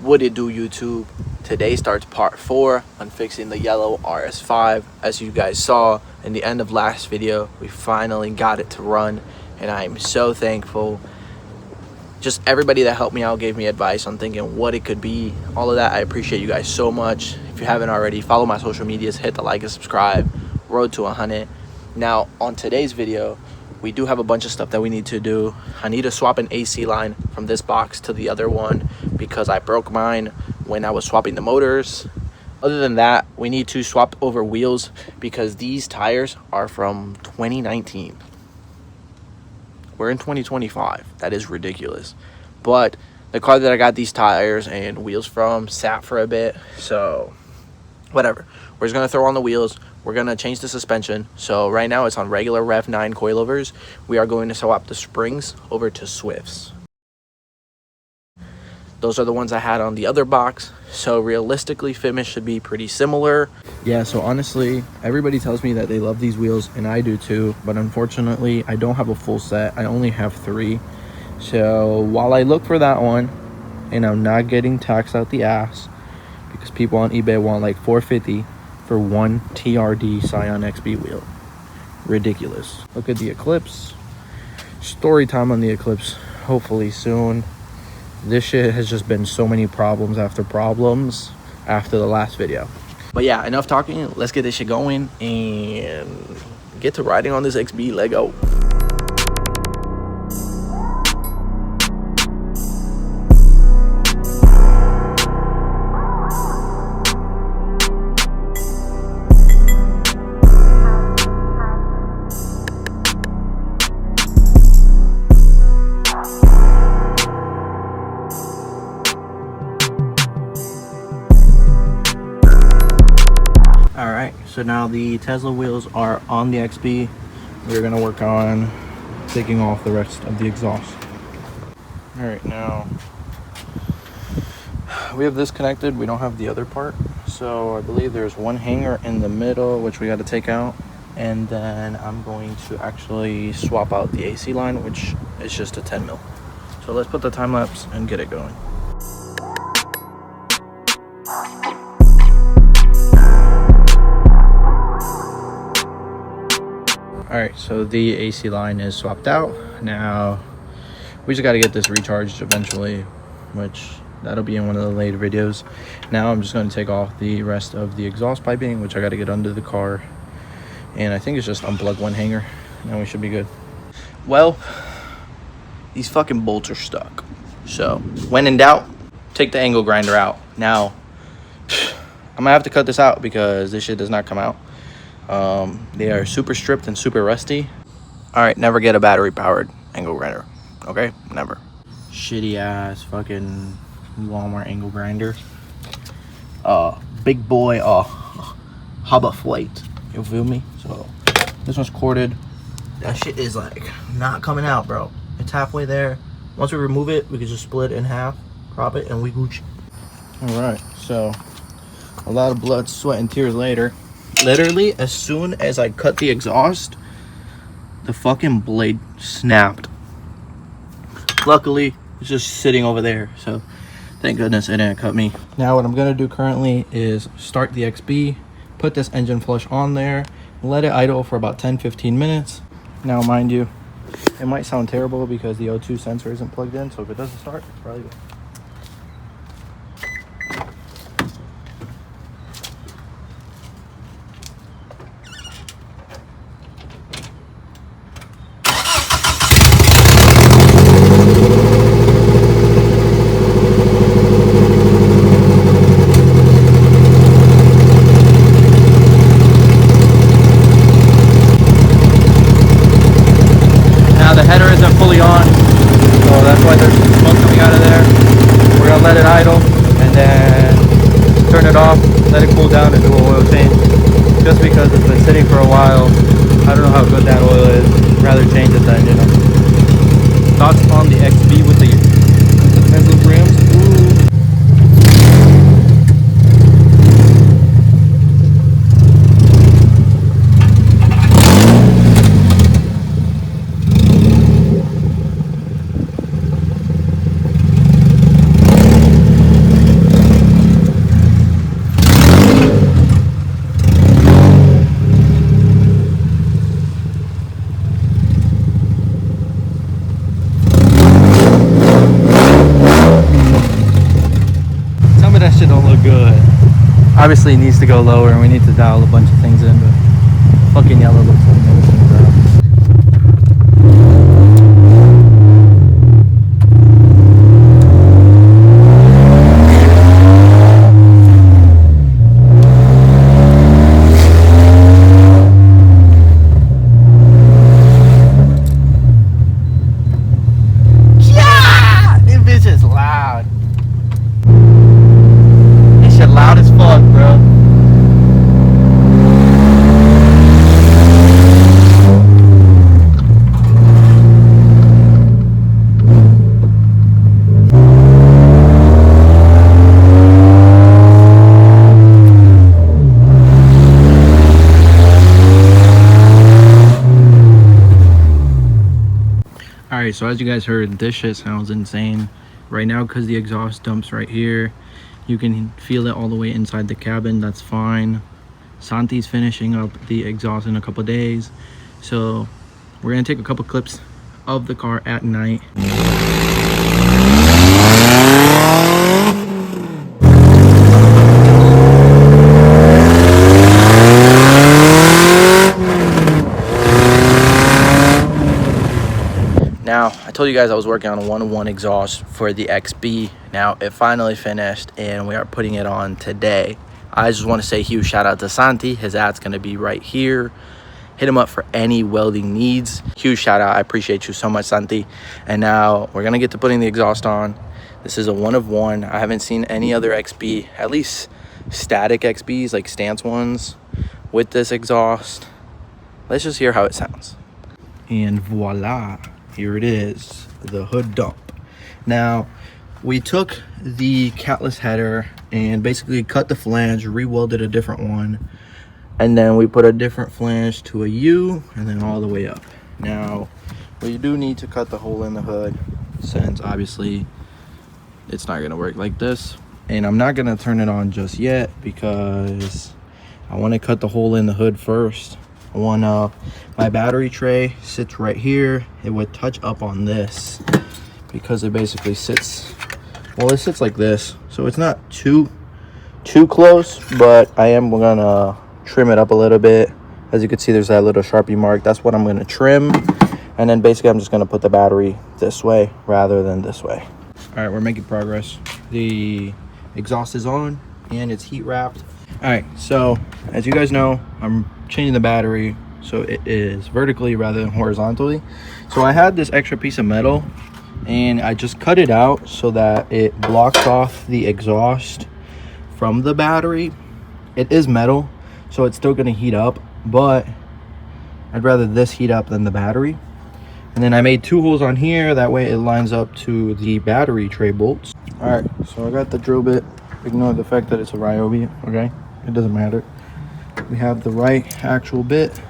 What it do, YouTube? Today starts part 4 on fixing the yellow RS5. As you guys saw in the end of last video, we finally got it to run, and I'm so thankful. Just everybody that helped me out, gave me advice on thinking what it could be, all of that. I appreciate you guys so much. If you haven't already, follow my social medias, hit the like and subscribe. Road to 100. Now on today's video, we do have a bunch of stuff that we need to do. I need to swap an AC line from this box to the other one because I broke mine when I was swapping the motors. Other than that, we need to swap over wheels because these tires are from 2019. We're in 2025. That is ridiculous. But the car that I got these tires and wheels from sat for a bit, so whatever. We're just gonna throw on the wheels. We're gonna change the suspension. So right now it's on regular Rev 9 coilovers. We are going to swap the springs over to Swifts. Those are the ones I had on the other box. So realistically, finish should be pretty similar. Yeah, so honestly, everybody tells me that they love these wheels, and I do too. But unfortunately, I don't have a full set. I only have 3. So while I look for that one, and I'm not getting taxed out the ass, because people on eBay want like $450 for one TRD Scion XB wheel. Ridiculous. Look at the Eclipse. Story time on the Eclipse, hopefully soon. This shit has just been so many problems after the last video. But yeah, enough talking. Let's get this shit going and get to riding on this XB. Let go. Alright, so now the Tesla wheels are on the XB. We're gonna work on taking off the rest of the exhaust. Alright, now we have this connected. We don't have the other part. So I believe there's one hanger in the middle, which we got to take out. And then I'm going to actually swap out the AC line, which is just a 10 mil. So let's put the time lapse and get it going. Alright, so the AC line is swapped out. Now we just got to get this recharged eventually, which that'll be in one of the later videos. Now I'm just going to take off the rest of the exhaust piping, which I got to get under the car, and I think it's just unplug one hanger and we should be good. Well, these fucking bolts are stuck, so when in doubt, take the angle grinder out. Now I'm gonna have to cut this out because this shit does not come out. They are super stripped and super rusty. All right, never get a battery powered angle grinder. Okay, never. Shitty ass fucking Walmart angle grinder. Big boy hubba flight. You feel me? So this one's corded. That shit is like not coming out, bro. It's halfway there. Once we remove it, we can just split it in half, crop it, and we Gucci. All right, so a lot of blood, sweat, and tears later. Literally, as soon as I cut the exhaust, the fucking blade snapped. Luckily, it's just sitting over there, so thank goodness it didn't cut me. Now what I'm gonna do currently is start the XB, put this engine flush on there, let it idle for about 10-15 minutes. Now mind you, it might sound terrible because the O2 sensor isn't plugged in, so if it doesn't start, it's probably good. Let it idle and then turn it off, let it cool down, and do an oil change. Just because it's been sitting for a while, I don't know how good that oil is. Rather change it than, you know. Thoughts on the XB with the Tesla rims? look good. Obviously it needs to go lower and we need to dial a bunch of things in, but fucking yellow looks like medicine, bro. Yeah! This bitch is loud. This shit loud as fuck, bro. Alright, so as you guys heard, this shit sounds insane. Right now, because the exhaust dumps right here, you can feel it all the way inside the cabin. That's fine. Santi's finishing up the exhaust in a couple days. So we're going to take a couple clips of the car at night. Now, I told you guys I was working on a 1-to-1 exhaust for the XB. Now, it finally finished, and we are putting it on today. I just want to say a huge shout out to Santi. His ad's going to be right here. Hit him up for any welding needs. Huge shout out. I appreciate you so much, Santi. And now, we're going to get to putting the exhaust on. This is a 1-of-1. I haven't seen any other XB, at least static XBs, like stance ones, with this exhaust. Let's just hear how it sounds. And voila. Here it is, the hood dump. Now, we took the catless header and basically cut the flange, re-welded a different one, and then we put a different flange to a U and then all the way up. Now, we do need to cut the hole in the hood since obviously it's not gonna work like this. And I'm not gonna turn it on just yet because I wanna cut the hole in the hood first. My battery tray sits right here. It would touch up on this because it basically sits, well, it sits like this, so it's not too close, but I am gonna trim it up a little bit. As you can see, there's that little Sharpie mark. That's what I'm gonna trim, and then basically I'm just gonna put the battery this way rather than this way. All right, we're making progress. The exhaust is on and it's heat wrapped. All right, so as you guys know, I'm changing the battery so it is vertically rather than horizontally. So I had this extra piece of metal and I just cut it out so that it blocks off the exhaust from the battery. It is metal, so it's still gonna heat up, but I'd rather this heat up than the battery. And then I made 2 holes on here, that way it lines up to the battery tray bolts. All right, so I got the drill bit. Ignore the fact that it's a Ryobi, okay? It doesn't matter. We have the right actual bit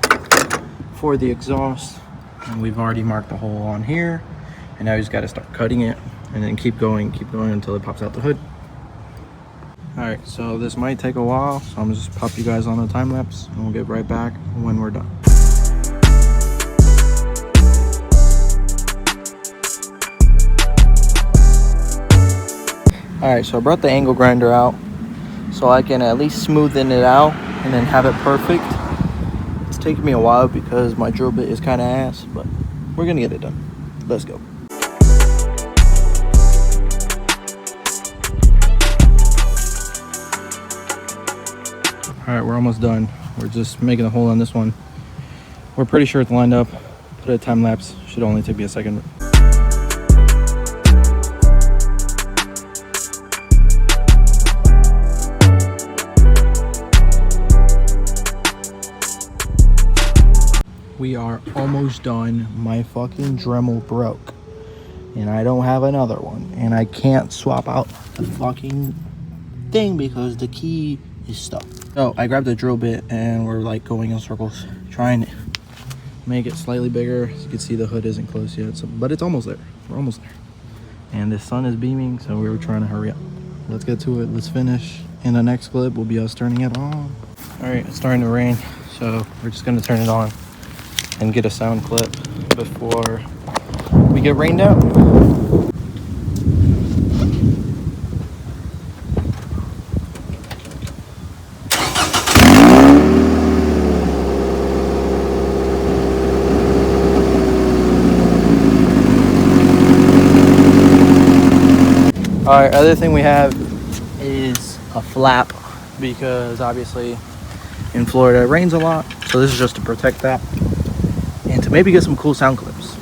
for the exhaust, and we've already marked the hole on here, and now you just got to start cutting it and then keep going until it pops out the hood. All right, so this might take a while, so I'm just pop you guys on a time lapse and we'll get right back when we're done. All right, so I brought the angle grinder out so I can at least smoothen it out and then have it perfect. It's taking me a while because my drill bit is kind of ass, but we're gonna get it done. Let's go. All right, we're almost done. We're just making a hole on this one. We're pretty sure it's lined up. Put a time lapse, should only take me a second. We are almost done. My fucking Dremel broke and I don't have another one, and I can't swap out the fucking thing because the key is stuck. So I grabbed a drill bit and we're like going in circles trying to make it slightly bigger. As you can see, the hood isn't close yet, so, but it's almost there. We're almost there, and the sun is beaming, so we were trying to hurry up. Let's get to it. Let's finish. In the next clip will be us turning it on. All right, it's starting to rain, so we're just gonna turn it on and get a sound clip before we get rained out. Alright, other thing we have is a flap, because obviously in Florida it rains a lot, so this is just to protect that and to maybe get some cool sound clips.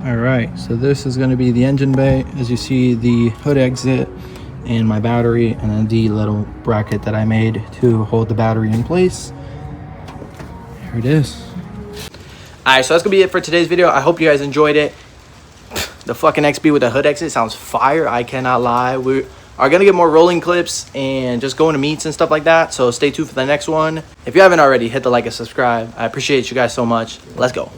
Alright, so this is going to be the engine bay. As you see, the hood exit and my battery, and then the little bracket that I made to hold the battery in place. Here it is. Alright, so that's going to be it for today's video. I hope you guys enjoyed it. The fucking XB with the hood exit sounds fire, I cannot lie. We are going to get more rolling clips and just going to meets and stuff like that, so stay tuned for the next one. If you haven't already, hit the like and subscribe. I appreciate you guys so much. Let's go.